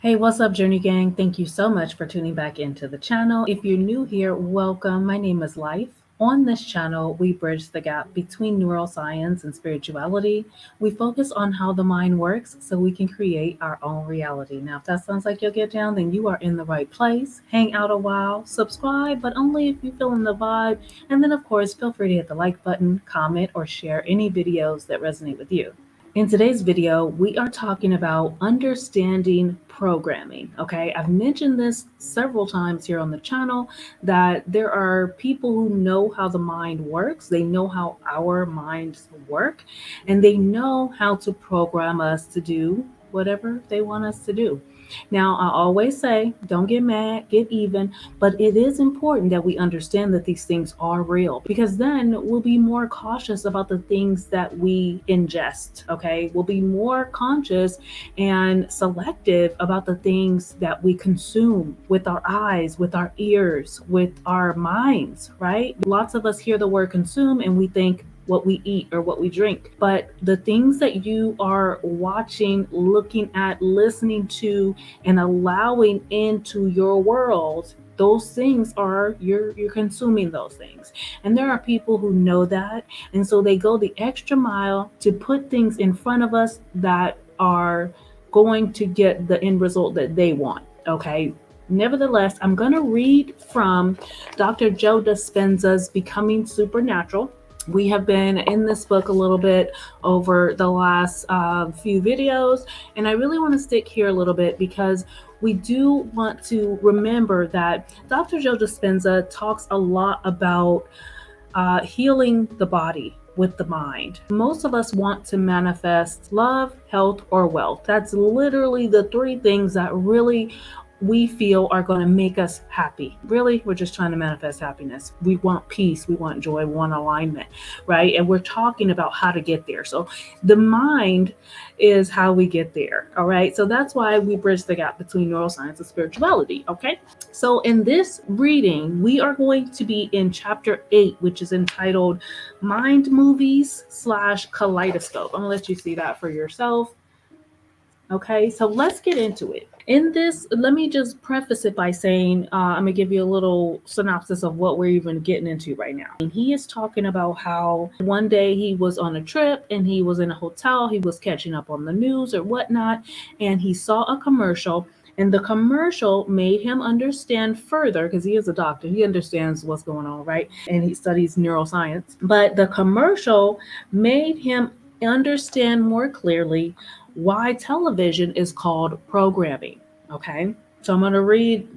Hey, what's up, Journey Gang? Thank you so much for tuning back into the channel. If you're new here, welcome. My name is Life. On this channel, we bridge the gap between neuroscience and spirituality. We focus on how the mind works so we can create our own reality. Now, if that sounds like you'll get down, then you are in the right place. Hang out a while, subscribe, but only if you feel in the vibe. And then, of course, feel free to hit the like button, comment, or share any videos that resonate with you. In today's video, we are talking about understanding programming. Okay, I've mentioned this several times here on the channel that there are people who know how the mind works, they know how our minds work, and they know how to program us to do whatever they want us to do. Now, I always say, don't get mad, get even, but it is important that we understand that these things are real because then we'll be more cautious about the things that we ingest, okay? We'll be more conscious and selective about the things that we consume with our eyes, with our ears, with our minds, right? Lots of us hear the word consume and we think, what we eat or what we drink. But the things that you are watching, looking at, listening to, and allowing into your world, those things are you're consuming those things. And there are people who know that, and so they go the extra mile to put things in front of us that are going to get the end result that they want. Okay. Nevertheless, I'm going to read from Dr. Joe Dispenza's Becoming Supernatural. We have been in this book a little bit over the last few videos, and I really want to stick here a little bit because we do want to remember that Dr. Joe Dispenza talks a lot about healing the body with the mind. Most of us want to manifest love, health, or wealth. That's literally the three things that really we feel are going to make us happy. Really, we're just trying to manifest happiness. We want peace, we want joy, we want alignment, right? And we're talking about how to get there. So the mind is how we get there, all right? So that's why we bridge the gap between neuroscience and spirituality, okay? So in this reading, we are going to be in chapter 8, which is entitled Mind Movies / Kaleidoscope. I'm gonna let you see that for yourself. Okay, so let's get into it. In this, let me just preface it by saying I'm gonna give you a little synopsis of what we're even getting into right now. And he is talking about how one day he was on a trip and he was in a hotel, he was catching up on the news or whatnot, and he saw a commercial. And the commercial made him understand further because he is a doctor. He understands what's going on, right? And he studies neuroscience. But the commercial made him understand more clearly why television is called programming. Okay, so I'm going to read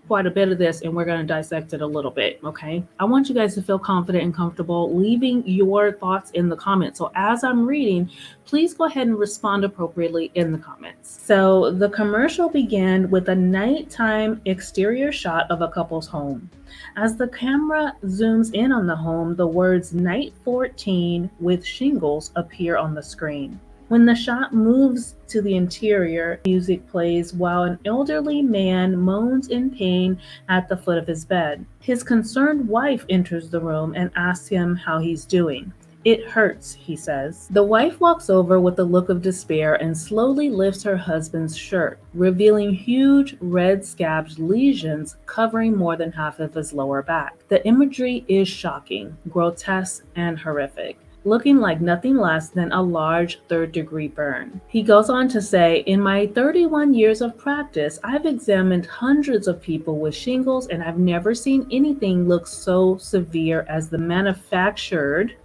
quite a bit of this and we're going to dissect it a little bit. Okay, I want you guys to feel confident and comfortable leaving your thoughts in the comments. So as I'm reading, please go ahead and respond appropriately in the comments. So the commercial began with a nighttime exterior shot of a couple's home. As the camera zooms in on the home, the words Night 14 with shingles appear on the screen. When the shot moves to the interior, music plays while an elderly man moans in pain at the foot of his bed. His concerned wife enters the room and asks him how he's doing. It hurts, he says. The wife walks over with a look of despair and slowly lifts her husband's shirt, revealing huge red scabbed lesions covering more than half of his lower back. The imagery is shocking, grotesque, and horrific, looking like nothing less than a large third-degree burn. He goes on to say, in my 31 years of practice, I've examined hundreds of people with shingles and I've never seen anything look so severe as the manufactured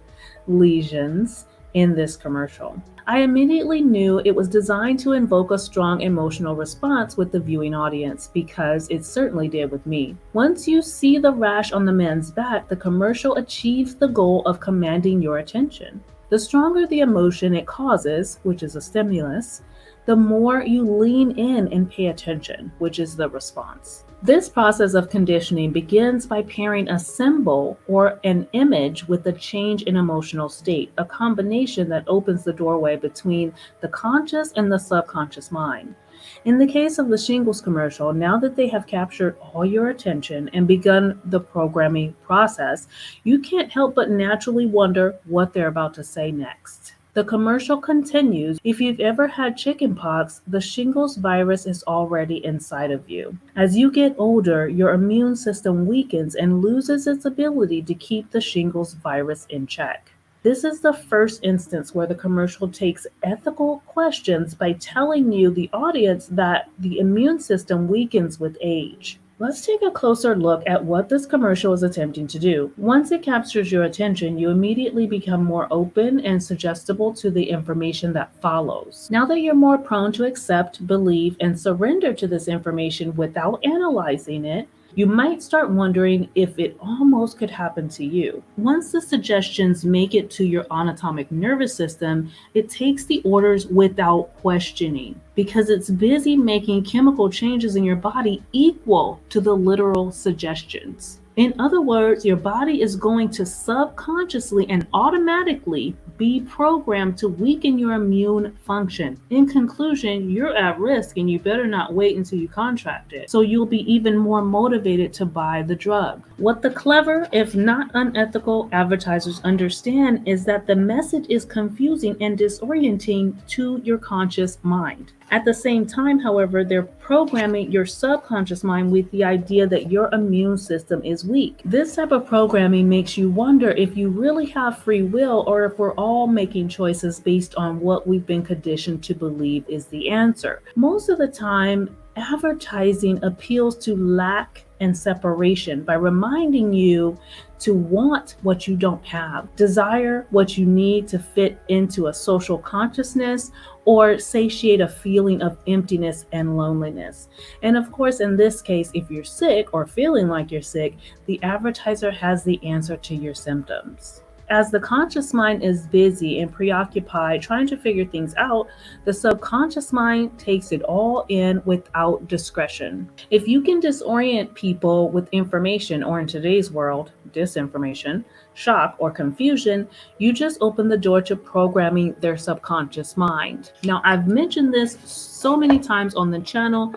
lesions in this commercial. I immediately knew it was designed to invoke a strong emotional response with the viewing audience because it certainly did with me. Once you see the rash on the man's back, the commercial achieves the goal of commanding your attention. The stronger the emotion it causes, which is a stimulus, the more you lean in and pay attention, which is the response. This process of conditioning begins by pairing a symbol or an image with a change in emotional state, a combination that opens the doorway between the conscious and the subconscious mind. In the case of the shingles commercial, now that they have captured all your attention and begun the programming process, you can't help but naturally wonder what they're about to say next. The commercial continues. If you've ever had chickenpox, the shingles virus is already inside of you. As you get older, your immune system weakens and loses its ability to keep the shingles virus in check. This is the first instance where the commercial takes ethical questions by telling you, the audience, that the immune system weakens with age. Let's take a closer look at what this commercial is attempting to do. Once it captures your attention, you immediately become more open and suggestible to the information that follows. Now that you're more prone to accept, believe, and surrender to this information without analyzing it, you might start wondering if it almost could happen to you. Once the suggestions make it to your autonomic nervous system, it takes the orders without questioning because it's busy making chemical changes in your body equal to the literal suggestions. In other words, your body is going to subconsciously and automatically be programmed to weaken your immune function. In conclusion, you're at risk and you better not wait until you contract it. So you'll be even more motivated to buy the drug. What the clever, if not unethical, advertisers understand is that the message is confusing and disorienting to your conscious mind. At the same time, however, they're programming your subconscious mind with the idea that your immune system is weak. This type of programming makes you wonder if you really have free will or if we're all making choices based on what we've been conditioned to believe is the answer. Most of the time, advertising appeals to lack and separation by reminding you to want what you don't have, desire what you need to fit into a social consciousness, or satiate a feeling of emptiness and loneliness. And of course, in this case, if you're sick or feeling like you're sick, the advertiser has the answer to your symptoms. As the conscious mind is busy and preoccupied trying to figure things out, the subconscious mind takes it all in without discretion. If you can disorient people with information, or in today's world, disinformation, shock, or confusion, you just open the door to programming their subconscious mind. Now, I've mentioned this so many times on the channel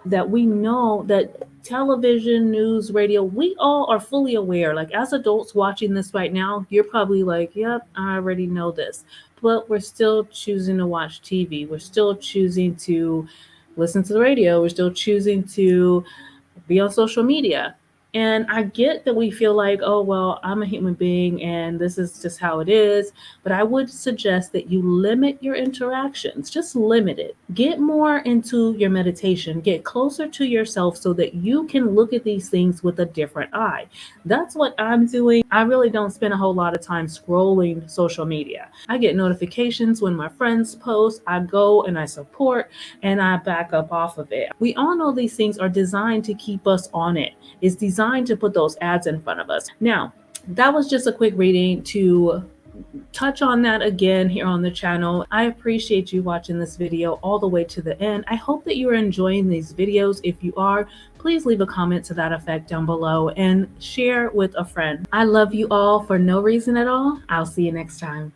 that we know that television, news, radio, we all are fully aware. Like, as adults watching this right now, you're probably like, yep, I already know this. But we're still choosing to watch TV. We're still choosing to listen to the radio. We're still choosing to be on social media. And I get that we feel like, oh, well, I'm a human being and this is just how it is. But I would suggest that you limit your interactions, just limit it. Get more into your meditation, get closer to yourself so that you can look at these things with a different eye. That's what I'm doing. I really don't spend a whole lot of time scrolling social media. I get notifications when my friends post. I go and I support and I back up off of it. We all know these things are designed to keep us on it. It's designed to put those ads in front of us. Now, that was just a quick reading to touch on that again here on the channel. I appreciate you watching this video all the way to the end. I hope that you are enjoying these videos. If you are, please leave a comment to that effect down below and share with a friend. I love you all for no reason at all. I'll see you next time.